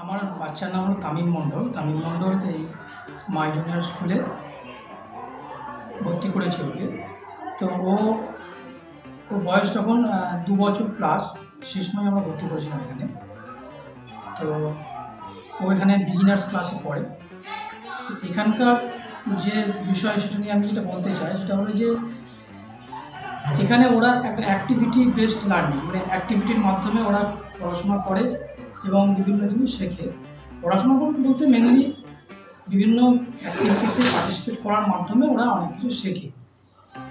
আমার বাচ্চার নাম হলো তামিম মণ্ডল। তামিম মণ্ডল এই মাই জুনিয়র স্কুলে ভর্তি করেছি ওকে। তো ওর বয়স তখন 2 বছর প্লাস, সেই সময় আমরা ভর্তি করেছিলাম এখানে। তো ও এখানে বিগিনার্স ক্লাসে পড়ে। তো এখানকার যে বিষয় সেটা নিয়ে আমি যেটা বলতে চাই সেটা হলো যে এখানে ওরা একটা অ্যাক্টিভিটি বেসড লার্নিং, মানে অ্যাক্টিভিটির মাধ্যমে ওরা পড়াশোনা করে এবং বিভিন্ন জিনিস শেখে। পড়াশোনা বলতে মেনলি বিভিন্ন অ্যাক্টিভিটিতে পার্টিসিপেট করার মাধ্যমে ওরা অনেক কিছু শেখে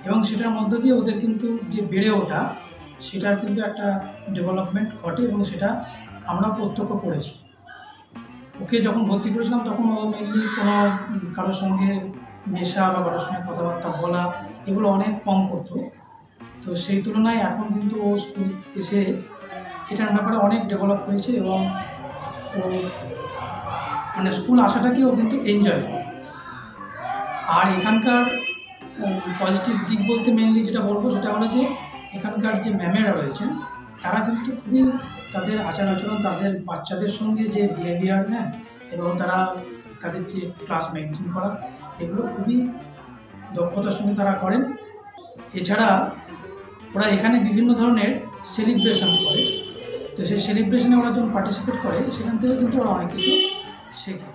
এবং সেটার মধ্য দিয়ে ওদের কিন্তু যে বেড়ে ওঠা সেটার কিন্তু একটা ডেভেলপমেন্ট ঘটে এবং সেটা আমরা প্রত্যক্ষ করেছি। ওকে যখন ভর্তি করেছিলাম তখন ও মেনলি কোনো কারোর সঙ্গে মেশা বা কারোর সঙ্গে কথাবার্তা বলা এগুলো অনেক কম করতো। তো সেই তুলনায় এখন কিন্তু ও স্কুল এসে এটার ব্যাপারে অনেক ডেভেলপ হয়েছে এবং ও মানে স্কুল আসাটাকে ও কিন্তু এনজয় করে। আর এখানকার পজিটিভ দিক বলতে মেনলি যেটা বলবো সেটা হলো যে এখানকার যে ম্যামেরা রয়েছেন তারা কিন্তু খুবই তাদের আচার আচরণ, তাদের বাচ্চাদের সঙ্গে যে বিহেভিয়ার এবং তাদের যে ক্লাস মেনটেন করা এগুলো খুবই দক্ষতার সঙ্গে তারা করেন। এছাড়া ওরা এখানে বিভিন্ন ধরনের সেলিব্রেশন করে। তো সেই সেলিব্রেশনে ওরা যখন পার্টিসিপেট করে সেখান থেকে কিন্তু ওরা অনেক কিছু শেখে।